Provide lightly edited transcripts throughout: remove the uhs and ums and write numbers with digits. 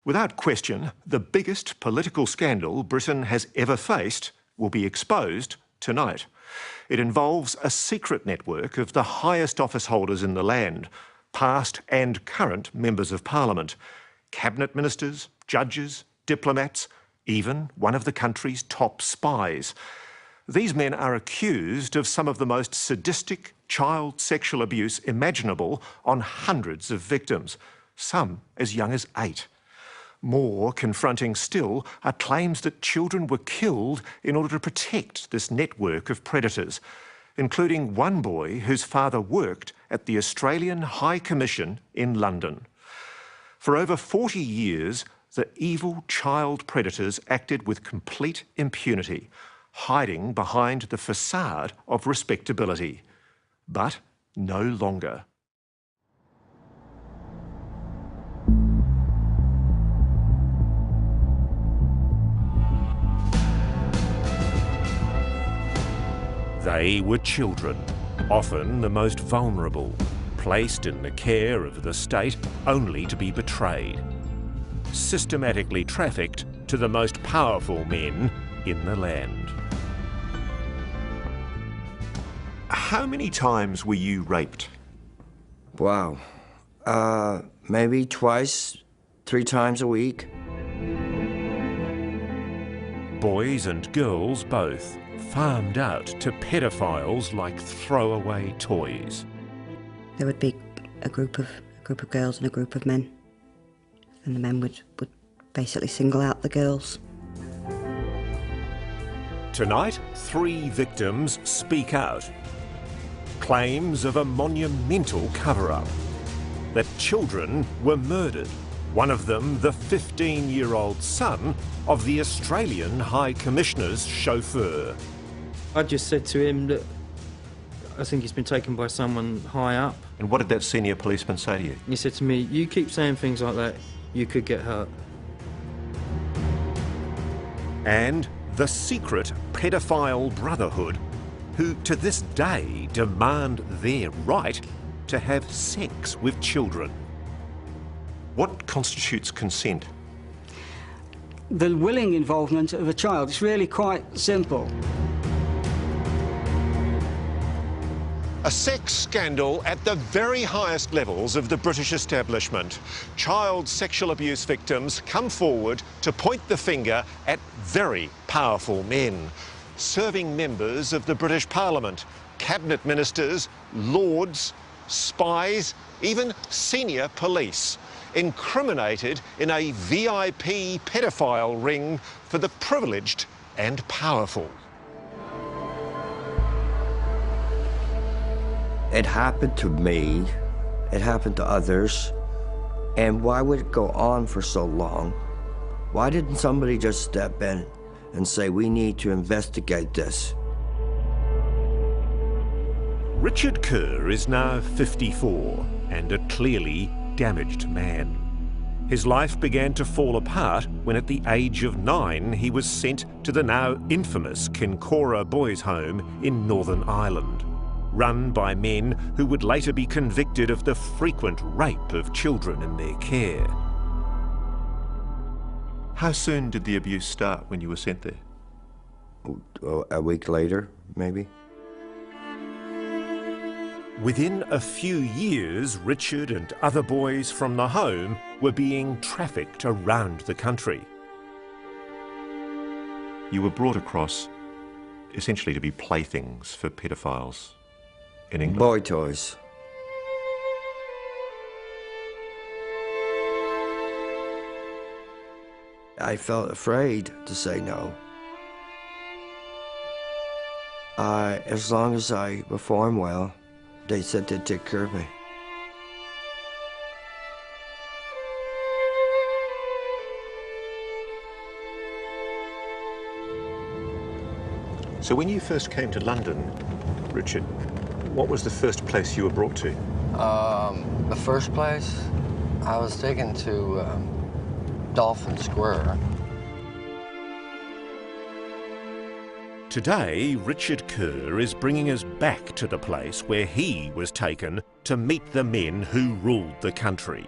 Without question, the biggest political scandal Britain has ever faced will be exposed tonight. It involves a secret network of the highest office holders in the land, past and current members of Parliament, cabinet ministers, judges, diplomats, even one of the country's top spies. These men are accused of some of the most sadistic child sexual abuse imaginable on hundreds of victims, some as young as 8. More confronting still are claims that children were killed in order to protect this network of predators, including one boy whose father worked at the Australian High Commission in London. For over 40 years, the evil child predators acted with complete impunity, hiding behind the facade of respectability. But no longer. They were children, often the most vulnerable, placed in the care of the state only to be betrayed, systematically trafficked to the most powerful men in the land. How many times were you raped? Wow. Maybe twice, 3 times a week. Boys and girls both, farmed out to pedophiles like throwaway toys. There would be a group of girls and a group of men, and the men would basically single out the girls. Tonight, 3 victims speak out. Claims of a monumental cover-up, that children were murdered, one of them the 15-year-old son of the Australian High Commissioner's chauffeur. I just said to him that I think he's been taken by someone high up. And what did that senior policeman say to you? He said to me, you keep saying things like that, you could get hurt. And the secret pedophile brotherhood, who to this day demand their right to have sex with children. What constitutes consent? The willing involvement of a child. It's really quite simple. A sex scandal at the very highest levels of the British establishment. Child sexual abuse victims come forward to point the finger at very powerful men, serving members of the British Parliament, cabinet ministers, lords, spies, even senior police, incriminated in a VIP pedophile ring for the privileged and powerful. It happened to me, it happened to others, and why would it go on for so long? Why didn't somebody just step in and say, we need to investigate this? Richard Kerr is now 54 and a clearly damaged man. His life began to fall apart when at the age of 9 he was sent to the now infamous Kincora Boys' Home in Northern Ireland, run by men who would later be convicted of the frequent rape of children in their care. How soon did the abuse start when you were sent there? A week later, maybe. Within a few years, Richard and other boys from the home were being trafficked around the country. You were brought across essentially to be playthings for pedophiles in England. Boy toys. I felt afraid to say no. As long as I performed well, they said they'd take care of me. So when you first came to London, Richard, what was the first place you were brought to? The first place, I was taken to Dolphin Square. Today, Richard Kerr is bringing us back to the place where he was taken to meet the men who ruled the country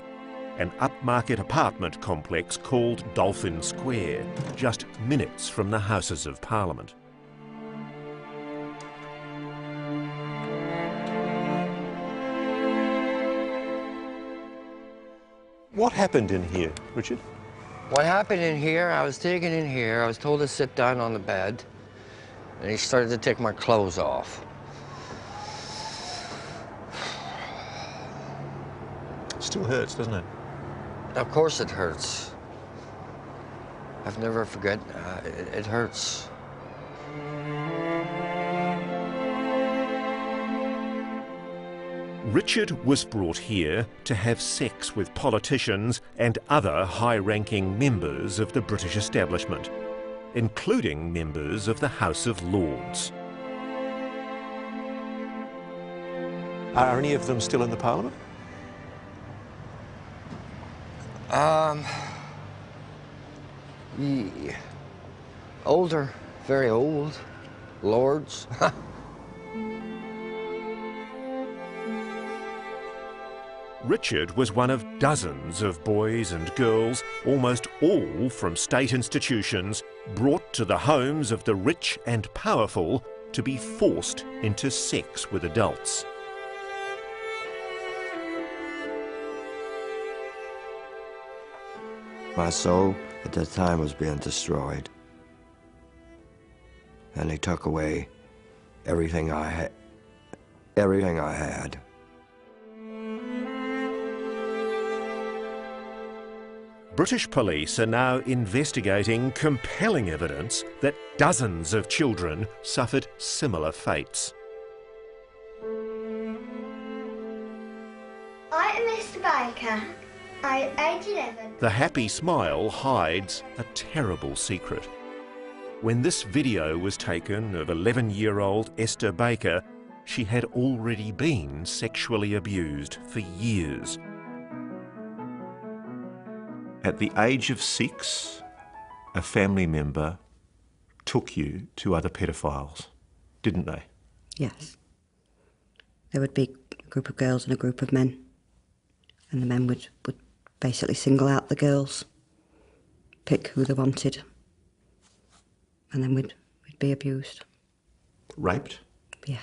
an upmarket apartment complex called Dolphin Square, just minutes from the Houses of Parliament. What happened in here, Richard? What happened in here, I was taken in here, I was told to sit down on the bed, and he started to take my clothes off. Still hurts, doesn't it? Of course it hurts. I've never forget, it hurts. Richard was brought here to have sex with politicians and other high-ranking members of the British establishment, including members of the House of Lords. Are any of them still in the Parliament? Yeah. Older, very old, lords. Richard was one of dozens of boys and girls, almost all from state institutions, brought to the homes of the rich and powerful to be forced into sex with adults. My soul at that time was being destroyed. And they took away everything I had. British police are now investigating compelling evidence that dozens of children suffered similar fates. I am Mr. Baker. I am age 11. The happy smile hides a terrible secret. When this video was taken of 11-year-old Esther Baker, she had already been sexually abused for years. At the age of 6, a family member took you to other pedophiles, didn't they? Yes. There would be a group of girls and a group of men. And the men would basically single out the girls, pick who they wanted, and then we'd be abused. Raped? Yeah.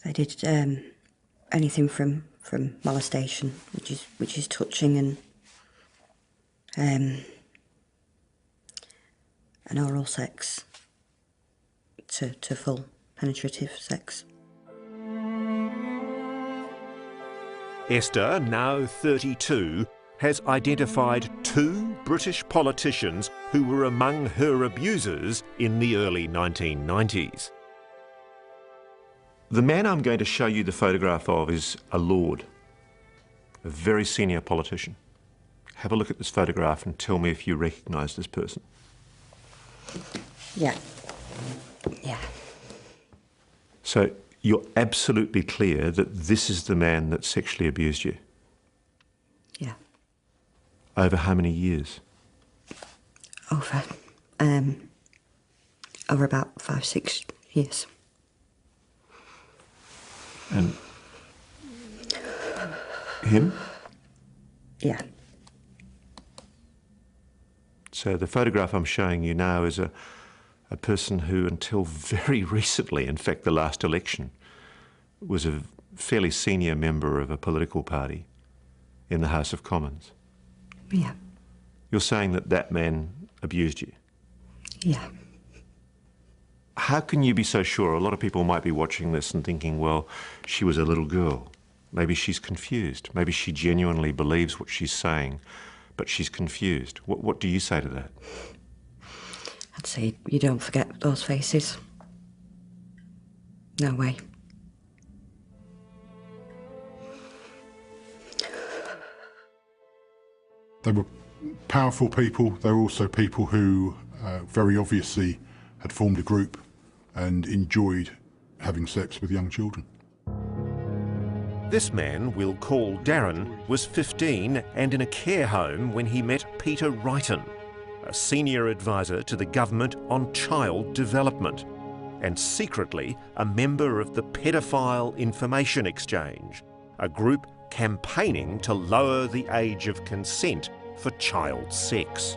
They did anything from molestation, which is touching, and oral sex to full penetrative sex. Esther, now 32, has identified 2 British politicians who were among her abusers in the early 1990s. The man I'm going to show you the photograph of is a lord, a very senior politician. Have a look at this photograph and tell me if you recognise this person. Yeah. Yeah. So you're absolutely clear that this is the man that sexually abused you? Yeah. Over how many years? Over about 5-6 years. And him? Yeah. So the photograph I'm showing you now is a person who, until very recently, in fact the last election, was a fairly senior member of a political party in the House of Commons. Yeah. You're saying that that man abused you? Yeah. How can you be so sure? A lot of people might be watching this and thinking, well, she was a little girl. Maybe she's confused. Maybe she genuinely believes what she's saying, but she's confused. What do you say to that? I'd say you don't forget those faces. No way. They were powerful people. They were also people who very obviously had formed a group and enjoyed having sex with young children. This man, we'll call Darren, was 15 and in a care home when he met Peter Wrighton, a senior advisor to the government on child development, and secretly a member of the Paedophile Information Exchange, a group campaigning to lower the age of consent for child sex.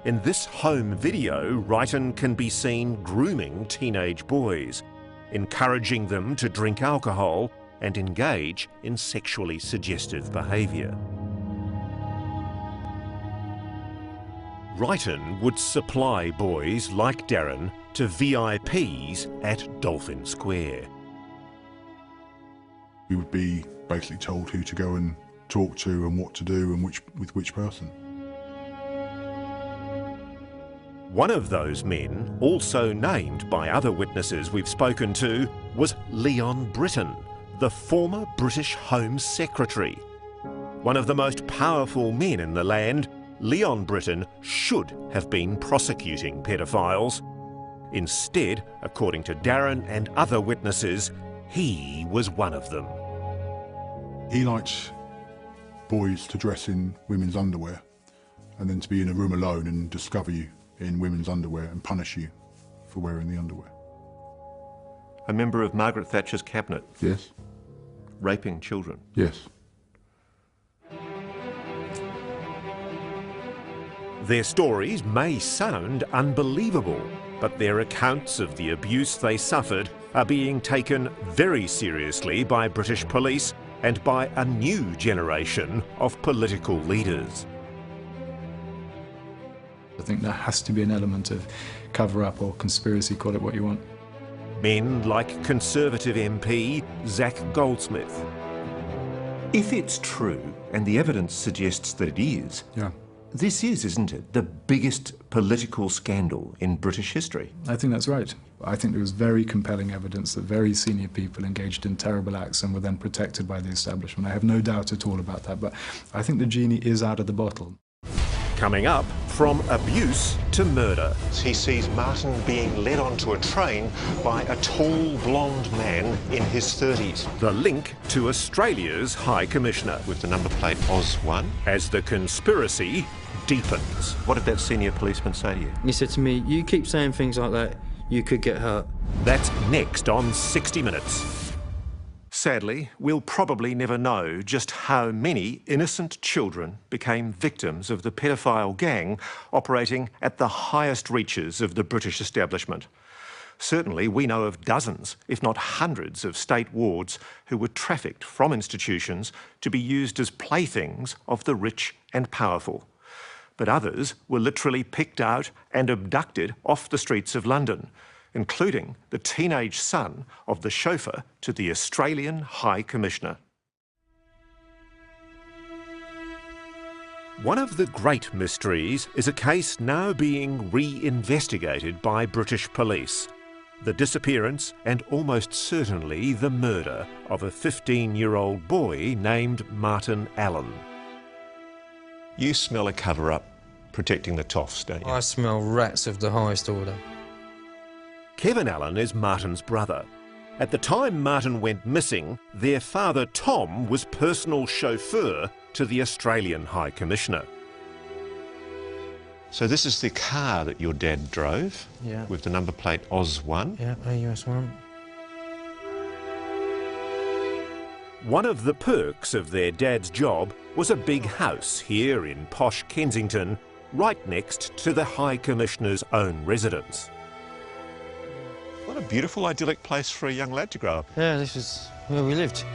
In this home video, Wrighton can be seen grooming teenage boys, encouraging them to drink alcohol and engage in sexually suggestive behaviour. Wrighton would supply boys like Darren to VIPs at Dolphin Square. We would be basically told who to go and talk to and what to do and with which person. One of those men, also named by other witnesses we've spoken to, was Leon Britton, the former British Home Secretary. One of the most powerful men in the land, Leon Britton should have been prosecuting pedophiles. Instead, according to Darren and other witnesses, he was one of them. He liked boys to dress in women's underwear and then to be in a room alone and discover you in women's underwear and punish you for wearing the underwear. A member of Margaret Thatcher's cabinet. Yes. Raping children. Yes. Their stories may sound unbelievable, but their accounts of the abuse they suffered are being taken very seriously by British police and by a new generation of political leaders. I think there has to be an element of cover-up or conspiracy, call it what you want. Men like Conservative MP Zac Goldsmith. If it's true, and the evidence suggests that it is, Yeah. this is, isn't it, the biggest political scandal in British history? I think that's right. I think there was very compelling evidence that very senior people engaged in terrible acts and were then protected by the establishment. I have no doubt at all about that, but I think the genie is out of the bottle. Coming up, from abuse to murder. He sees Martin being led onto a train by a tall, blonde man in his 30s. The link to Australia's High Commissioner, with the number plate Oz1, as the conspiracy deepens. What did that senior policeman say to you? He said to me, "You keep saying things like that, you could get hurt." That's next on 60 Minutes. Sadly, we'll probably never know just how many innocent children became victims of the paedophile gang operating at the highest reaches of the British establishment. Certainly, we know of dozens, if not hundreds, of state wards who were trafficked from institutions to be used as playthings of the rich and powerful. But others were literally picked out and abducted off the streets of London, including the teenage son of the chauffeur to the Australian High Commissioner. One of the great mysteries is a case now being re-investigated by British police. The disappearance and almost certainly the murder of a 15-year-old boy named Martin Allen. You smell a cover-up protecting the toffs, don't you? I smell rats of the highest order. Kevin Allen is Martin's brother. At the time Martin went missing, their father Tom was personal chauffeur to the Australian High Commissioner. So this is the car that your dad drove? Yeah. With the number plate Oz1? Yeah, AUS1. One of the perks of their dad's job was a big house here in posh Kensington, right next to the High Commissioner's own residence. What a beautiful, idyllic place for a young lad to grow up. Yeah, this is where we lived.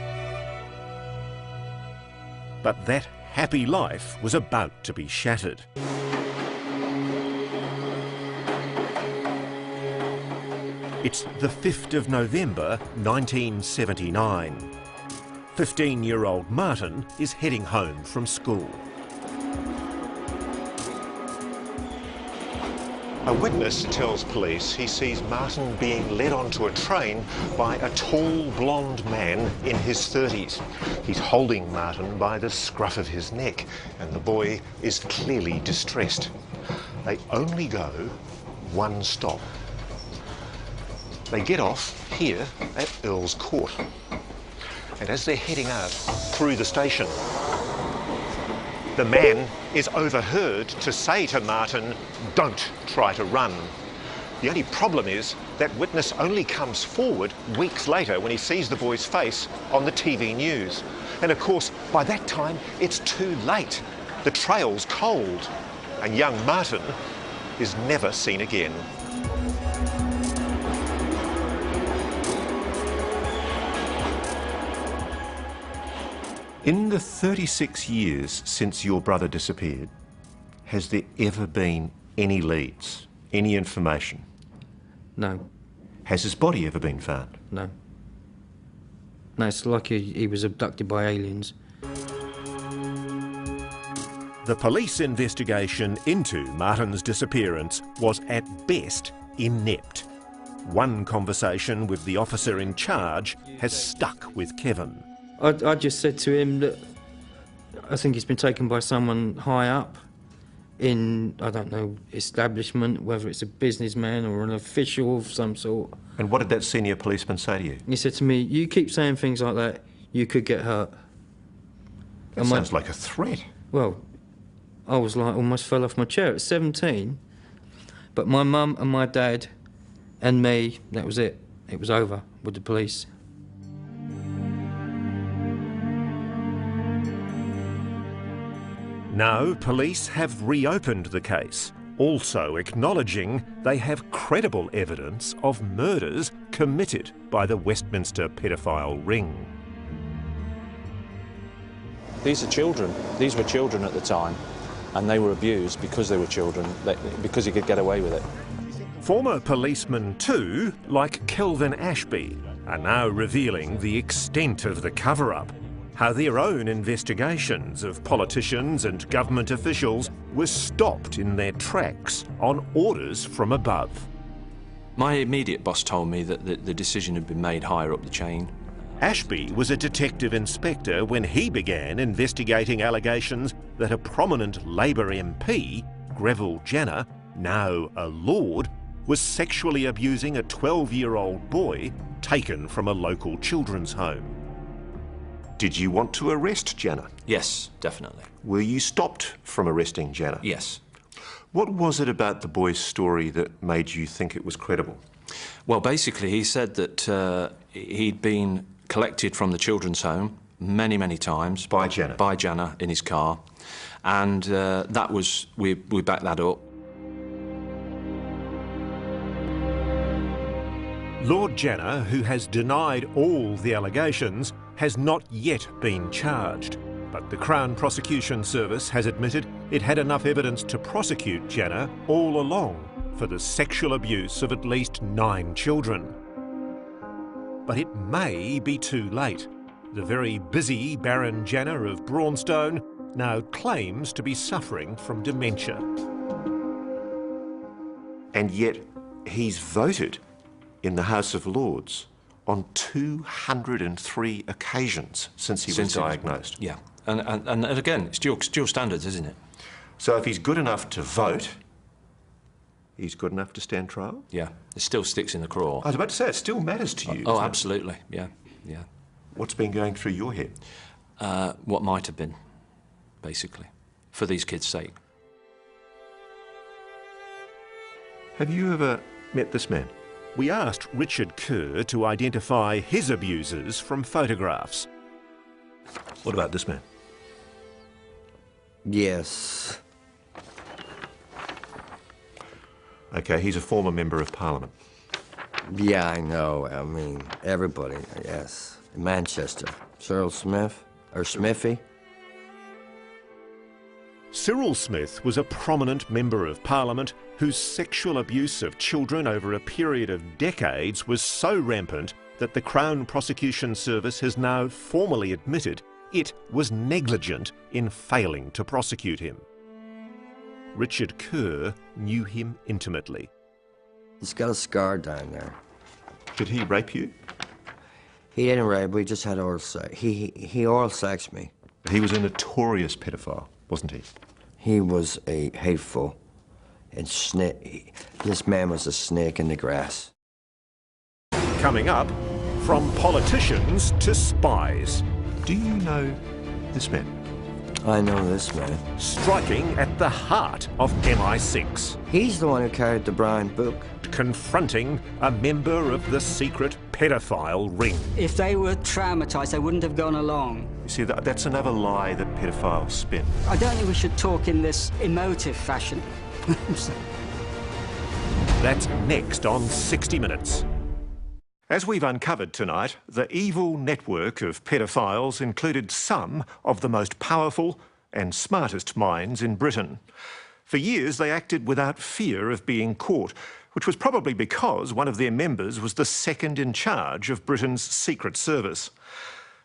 But that happy life was about to be shattered. It's the 5th of November, 1979. 15-year-old Martin is heading home from school. A witness tells police he sees Martin being led onto a train by a tall, blonde man in his 30s. He's holding Martin by the scruff of his neck, and the boy is clearly distressed. They only go one stop. They get off here at Earl's Court. And as they're heading out through the station, the man is overheard to say to Martin, "Don't try to run." The only problem is that witness only comes forward weeks later when he sees the boy's face on the TV news. And of course, by that time, it's too late. The trail's cold, and young Martin is never seen again. In the 36 years since your brother disappeared, has there ever been any leads, any information? No. Has his body ever been found? No. No, it's like he was abducted by aliens. The police investigation into Martin's disappearance was at best inept. One conversation with the officer in charge has stuck with Kevin. I just said to him that I think he's been taken by someone high up in, I don't know, establishment, whether it's a businessman or an official of some sort. And what did that senior policeman say to you? He said to me, you keep saying things like that, you could get hurt. That sounds like a threat. Well, I was like, almost fell off my chair at 17. But my mum and my dad and me, that was it. It was over with the police. Now, police have reopened the case, also acknowledging they have credible evidence of murders committed by the Westminster paedophile ring. These are children. These were children at the time, and they were abused because they were children, because he could get away with it. Former policemen too, like Kelvin Ashby, are now revealing the extent of the cover-up, how their own investigations of politicians and government officials were stopped in their tracks on orders from above. My immediate boss told me that the decision had been made higher up the chain. Ashby was a detective inspector when he began investigating allegations that a prominent Labour MP, Greville Jenner, now a Lord, was sexually abusing a 12-year-old boy taken from a local children's home. Did you want to arrest Jenner? Yes, definitely. Were you stopped from arresting Jenner? Yes. What was it about the boy's story that made you think it was credible? Well, basically, he said that he'd been collected from the children's home many, many times. By Jenner? By Jenner in his car. And that was, we backed that up. Lord Jenner, who has denied all the allegations, has not yet been charged. But the Crown Prosecution Service has admitted it had enough evidence to prosecute Jenner all along for the sexual abuse of at least 9 children. But it may be too late. The very busy Baron Jenner of Braunstone now claims to be suffering from dementia. And yet he's voted in the House of Lords on 203 occasions since he was diagnosed. Yeah, and again, it's dual standards, isn't it? So if he's good enough to vote, he's good enough to stand trial? Yeah, it still sticks in the craw. I was about to say, it still matters to you. Oh, absolutely, yeah, yeah. What's been going through your head? What might have been, basically, for these kids' sake. Have you ever met this man? We asked Richard Kerr to identify his abusers from photographs. What about this man? Yes. Okay, he's a former member of Parliament. Yeah, I know. I mean, everybody, yes. Manchester. Cyril Smith, or Smithy. Cyril Smith was a prominent member of Parliament whose sexual abuse of children over a period of decades was so rampant that the Crown Prosecution Service has now formally admitted it was negligent in failing to prosecute him. Richard Kerr knew him intimately. He's got a scar down there. Did he rape you? He didn't rape, we just had oral sex. He oral sexed me. He was a notorious pedophile, wasn't he? He was a hateful and snake. This man was a snake in the grass. Coming up, from politicians to spies. Do you know this man? I know this man. striking at the heart of MI6, He's the one who carried the Brian book. confronting a member of the secret pedophile ring. If they were traumatised, they wouldn't have gone along. You see, that's another lie that pedophiles spin. I don't think we should talk in this emotive fashion. That's next on 60 Minutes. As we've uncovered tonight, the evil network of pedophiles included some of the most powerful and smartest minds in Britain. For years, they acted without fear of being caught, which was probably because one of their members was the second in charge of Britain's Secret Service.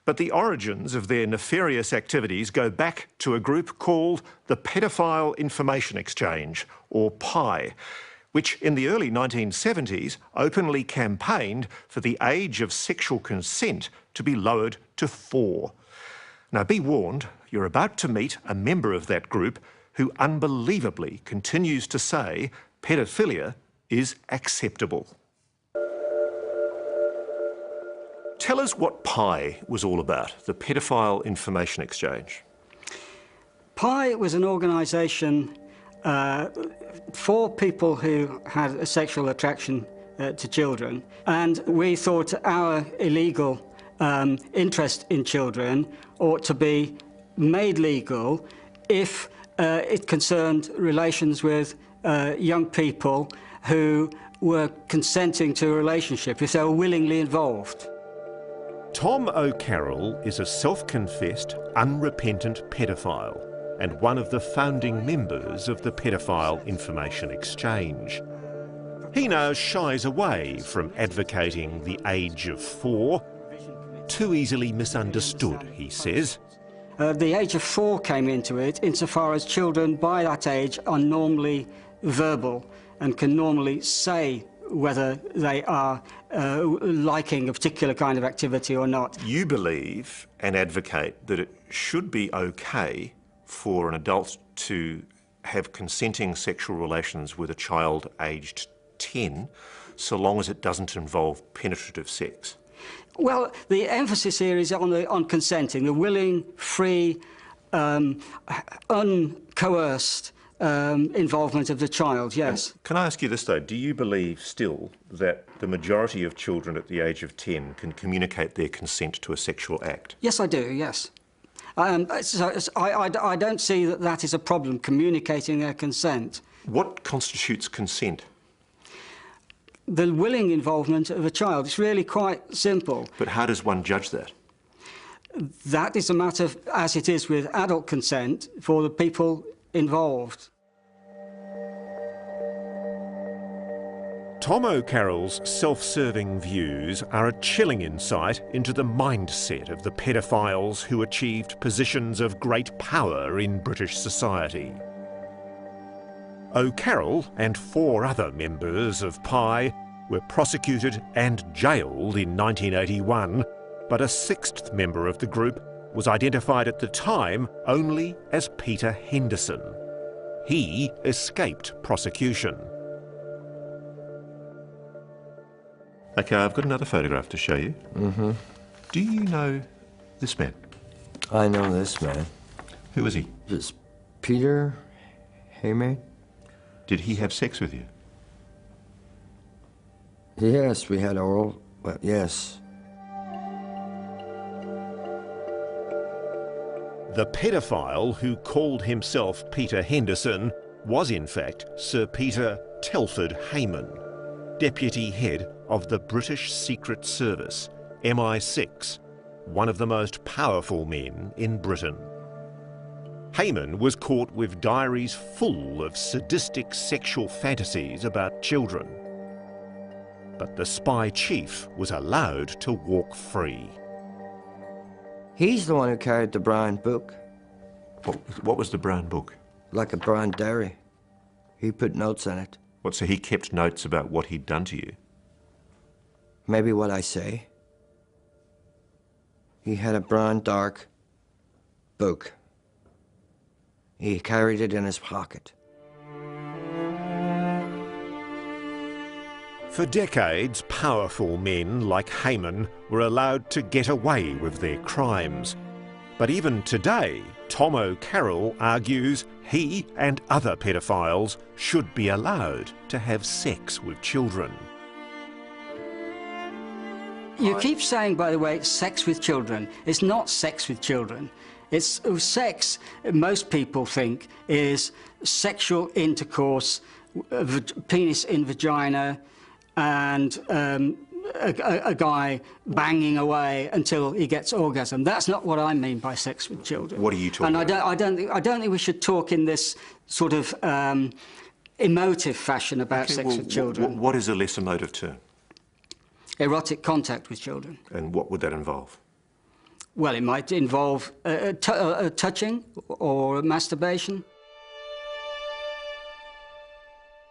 But the origins of their nefarious activities go back to a group called the Pedophile Information Exchange, or PI, which in the early 1970s openly campaigned for the age of sexual consent to be lowered to 4. Now, be warned, you're about to meet a member of that group who unbelievably continues to say pedophilia is acceptable. Tell us what PI was all about, the Pedophile Information Exchange. PI was an organisation for people who had a sexual attraction to children, and we thought our illegal interest in children ought to be made legal if it concerned relations with young people who were consenting to a relationship, if they were willingly involved. Tom O'Carroll is a self-confessed, unrepentant pedophile and one of the founding members of the Pedophile Information Exchange. He now shies away from advocating the age of 4. Too easily misunderstood, he says. The age of 4 came into it insofar as children by that age are normally verbal and can normally say whether they are liking a particular kind of activity or not. You believe and advocate that it should be okay for an adult to have consenting sexual relations with a child aged 10, so long as it doesn't involve penetrative sex. Well, the emphasis here is on consenting, the willing, free, uncoerced involvement of the child, yes. Can I ask you this, though? Do you believe still that the majority of children at the age of 10 can communicate their consent to a sexual act? Yes, I do, yes. I don't see that that is a problem, communicating their consent. What constitutes consent? The willing involvement of a child. It's really quite simple. But how does one judge that? That is a matter, as it is with adult consent, for the people involved. Tom O'Carroll's self-serving views are a chilling insight into the mindset of the pedophiles who achieved positions of great power in British society. O'Carroll and 4 other members of PI were prosecuted and jailed in 1981, but a 6th member of the group was identified at the time only as Peter Henderson. He escaped prosecution. OK, I've got another photograph to show you. Mm-hmm. Do you know this man? I know this man. Who is he? It's Peter Hayman? Did he have sex with you? Yes, we had oral, well, yes. The pedophile who called himself Peter Henderson was in fact Sir Peter Telford Hayman, deputy head of the British Secret Service, MI6, one of the most powerful men in Britain. Hayman was caught with diaries full of sadistic sexual fantasies about children. But the spy chief was allowed to walk free. He's the one who carried the Brian book. What was the Brown book? Like a Brian diary. He put notes in it. What, so he kept notes about what he'd done to you? Maybe what I say. He had a brown dark book. He carried it in his pocket. For decades, powerful men like Hayman were allowed to get away with their crimes. But even today, Tom O'Carroll argues he and other paedophiles should be allowed to have sex with children. You keep saying, by the way, sex with children. It's not sex with children. It's sex, most people think, is sexual intercourse, penis in vagina, and a guy banging away until he gets orgasm. That's not what I mean by sex with children. What are you talking about? And I don't think we should talk in this sort of emotive fashion about sex with children. What is a less emotive term? Erotic contact with children. And what would that involve? Well, it might involve touching or masturbation.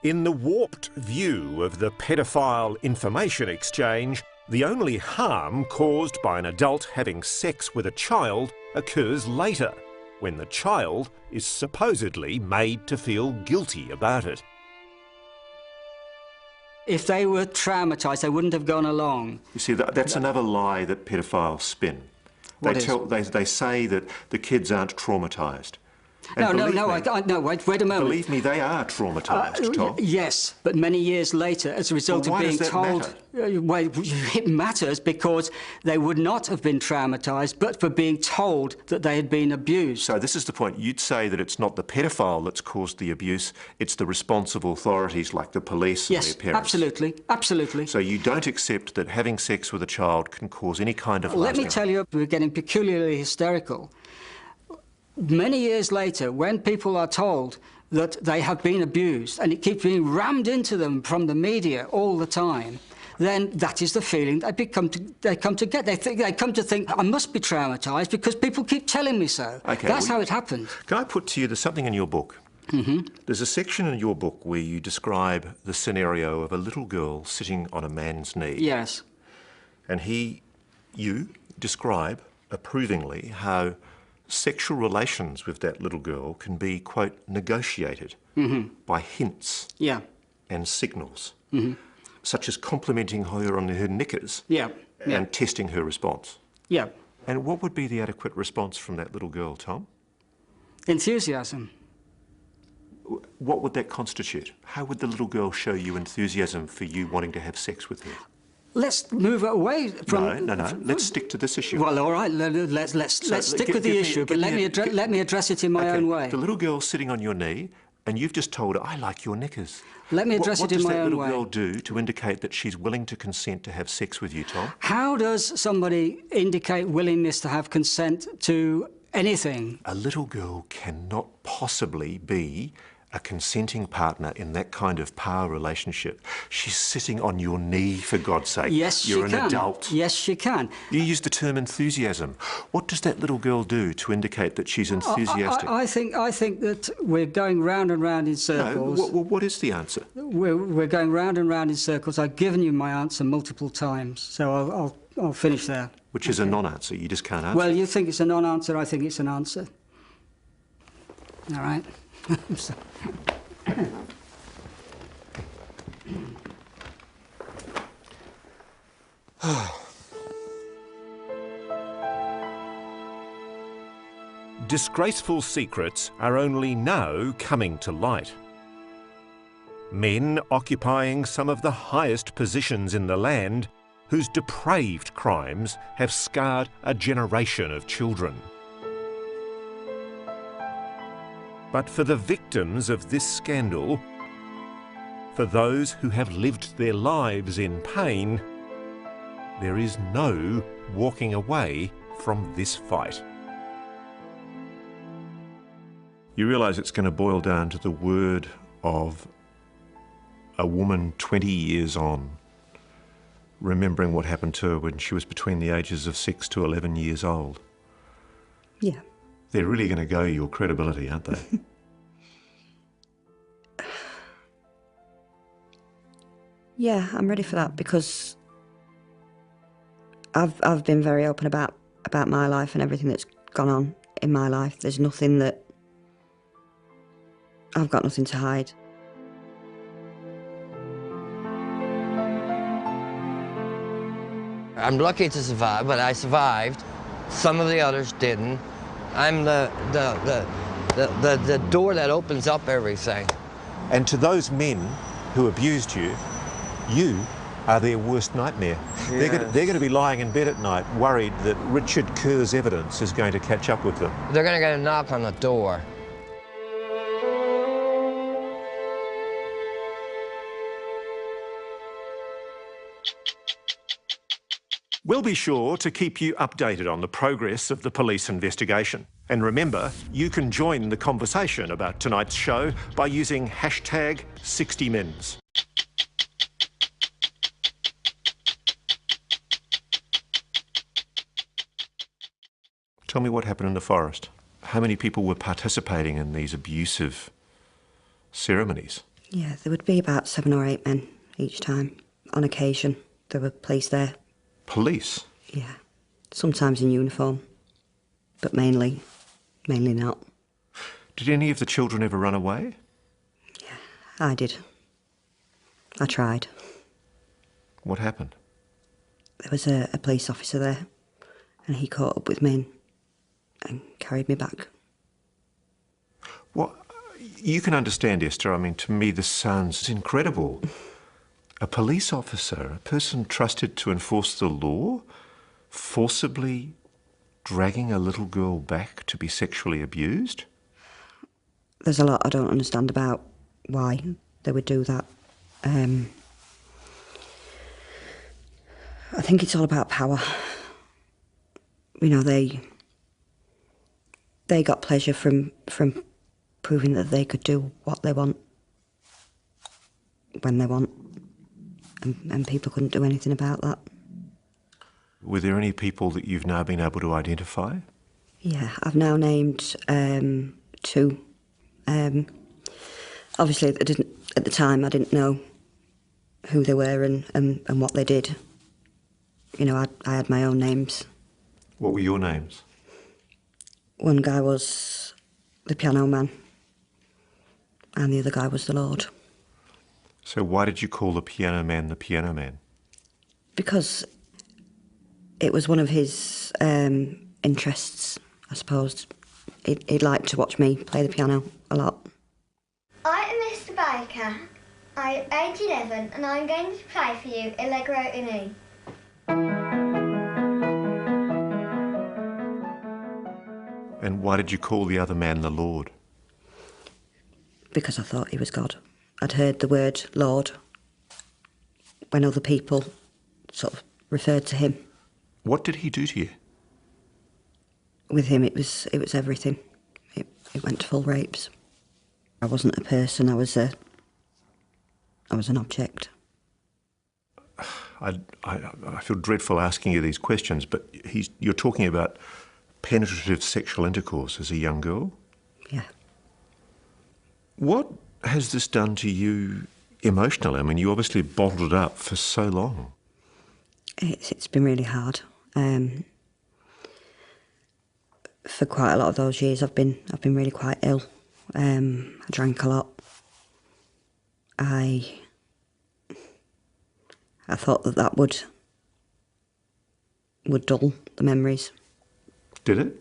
In the warped view of the paedophile information exchange, the only harm caused by an adult having sex with a child occurs later, when the child is supposedly made to feel guilty about it. If they were traumatised, they wouldn't have gone along. You see, that's another lie that paedophiles spin. They say that the kids aren't traumatised. No, wait a moment. Believe me, they are traumatised, Tom. Yes, but many years later, as a result of being told... Well, it matters because they would not have been traumatised but for being told that they had been abused. So this is the point. You'd say that it's not the paedophile that's caused the abuse, it's the responsible authorities like the police and their parents. Yes, absolutely, absolutely. So you don't accept that having sex with a child can cause any kind of... Let me tell you, we're getting peculiarly hysterical. Many years later, when people are told that they have been abused, and it keeps being rammed into them from the media all the time, then that is the feeling they come to get. They come to think, I must be traumatised because people keep telling me so. Okay, That's how it happened. Can I put to you, there's something in your book. There's a section in your book where you describe the scenario of a little girl sitting on a man's knee. Yes. And you describe approvingly how sexual relations with that little girl can be, quote, negotiated by hints and signals, such as complimenting her on her knickers and testing her response. Yeah. And what would be the adequate response from that little girl, Tom? Enthusiasm. What would that constitute? How would the little girl show you enthusiasm for you wanting to have sex with her? Let's move away from... No. Let's stick to this issue. Well, all right. Let's stick with the issue, but let me address it in my own way. The little girl's sitting on your knee, and you've just told her, I like your knickers. Let me address it in my own way. What does that little girl do to indicate that she's willing to consent to have sex with you, Tom? How does somebody indicate willingness to have consent to anything? A little girl cannot possibly be a consenting partner in that kind of power relationship. She's sitting on your knee, for God's sake. Yes, she can. You're an adult. Yes, she can. You used the term enthusiasm. What does that little girl do to indicate that she's enthusiastic? I think that we're going round and round in circles. No, what is the answer? We're going round and round in circles. I've given you my answer multiple times, so I'll finish there. Which is a non-answer. You just can't answer. Well, you think it's a non-answer. I think it's an answer. All right. Disgraceful secrets are only now coming to light. Men occupying some of the highest positions in the land, whose depraved crimes have scarred a generation of children. But for the victims of this scandal, for those who have lived their lives in pain, there is no walking away from this fight. You realise it's going to boil down to the word of a woman 20 years on, remembering what happened to her when she was between the ages of 6 to 11 years old. Yeah. They're really going to go your credibility, aren't they? Yeah, I'm ready for that because I've been very open about my life and everything that's gone on in my life. There's nothing that... I've got nothing to hide. I'm lucky to survive, but I survived. Some of the others didn't. I'm the door that opens up everything. And to those men who abused you, you are their worst nightmare. Yes. They're going to be lying in bed at night worried that Richard Kerr's evidence is going to catch up with them. They're going to get a knock on the door. We'll be sure to keep you updated on the progress of the police investigation. And remember, you can join the conversation about tonight's show by using hashtag 60mins. Tell me what happened in the forest. How many people were participating in these abusive ceremonies? Yeah, there would be about 7 or 8 men each time. On occasion, there were police there. Police? Yeah, sometimes in uniform, but mainly not. Did any of the children ever run away? Yeah, I did. I tried. What happened? There was a police officer there, and he caught up with me and carried me back. Well, you can understand, Esther. I mean, to me, this sounds incredible. A police officer, a person trusted to enforce the law, forcibly dragging a little girl back to be sexually abused? There's a lot I don't understand about why they would do that. I think it's all about power. You know, they got pleasure from proving that they could do what they want when they want, and people couldn't do anything about that. Were there any people that you've now been able to identify? Yeah, I've now named 2. Obviously, at the time I didn't know who they were and what they did. You know, I had my own names. What were your names? One guy was the piano man, and the other guy was the Lord. So why did you call the piano man the piano man? Because it was one of his interests, I suppose. He'd liked to watch me play the piano a lot. I am Mr. Baker. I'm age 11 and I'm going to play for you Allegro in E. And why did you call the other man the Lord? Because I thought he was God. I'd heard the word Lord when other people sort of referred to him. What did he do to you? With him, it was everything. It went to full rapes. I wasn't a person. I was an object. I feel dreadful asking you these questions, but you're talking about penetrative sexual intercourse as a young girl? Yeah. What has this done to you emotionally? I mean, you obviously bottled it up for so long. It's been really hard. For quite a lot of those years, I've been really quite ill. I drank a lot. I thought that would dull the memories. Did it?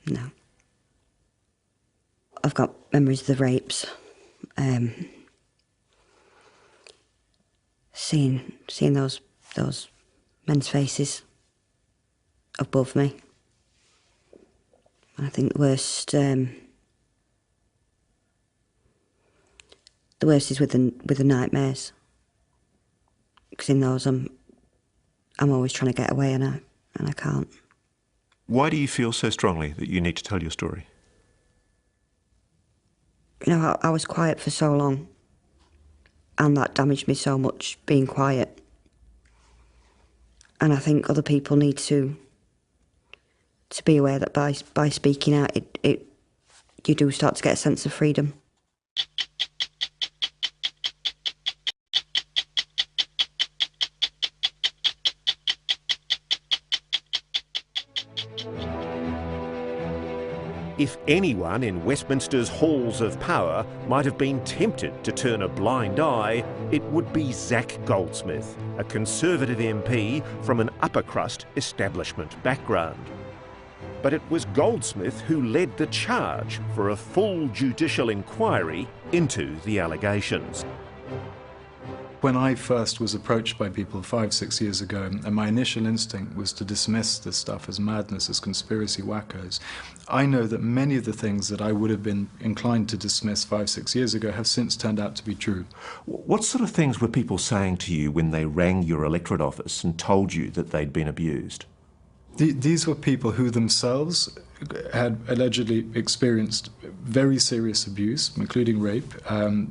No. I've got memories of the rapes. Seeing those men's faces above me. I think the worst is with the nightmares, because in those I'm always trying to get away and I can't. Why do you feel so strongly that you need to tell your story? You know, I was quiet for so long, and that damaged me so much, being quiet. And I think other people need to be aware that by speaking out, you do start to get a sense of freedom. If anyone in Westminster's halls of power might have been tempted to turn a blind eye, it would be Zac Goldsmith, a Conservative MP from an upper crust establishment background. But it was Goldsmith who led the charge for a full judicial inquiry into the allegations. When I first was approached by people 5-6 years ago, and my initial instinct was to dismiss this stuff as madness, as conspiracy wackos, I know that many of the things that I would have been inclined to dismiss 5-6 years ago have since turned out to be true. What sort of things were people saying to you when they rang your electorate office and told you that they'd been abused? These were people who themselves had allegedly experienced very serious abuse, including rape.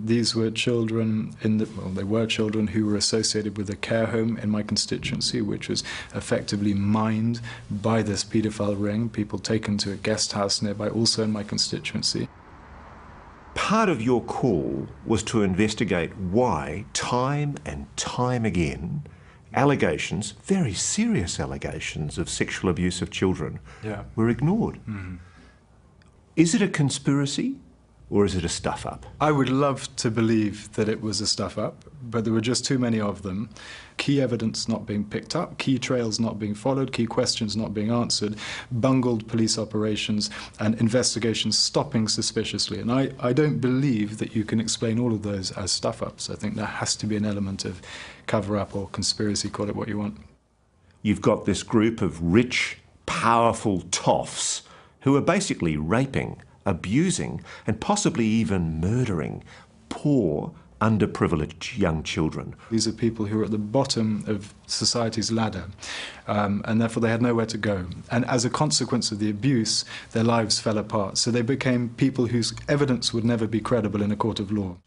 These were children they were children who were associated with a care home in my constituency, which was effectively mined by this paedophile ring, people taken to a guest house nearby, also in my constituency. Part of your call was to investigate why, time and time again, allegations, very serious allegations of sexual abuse of children, were ignored. Mm-hmm. Is it a conspiracy or is it a stuff-up? I would love to believe that it was a stuff-up, but there were just too many of them. Key evidence not being picked up, key trails not being followed, key questions not being answered, bungled police operations, and investigations stopping suspiciously. And I don't believe that you can explain all of those as stuff-ups. I think there has to be an element of cover-up or conspiracy, call it what you want. You've got this group of rich, powerful toffs who are basically raping, abusing, and possibly even murdering poor, underprivileged young children. These are people who are at the bottom of society's ladder, and therefore they had nowhere to go. And as a consequence of the abuse, their lives fell apart. So they became people whose evidence would never be credible in a court of law.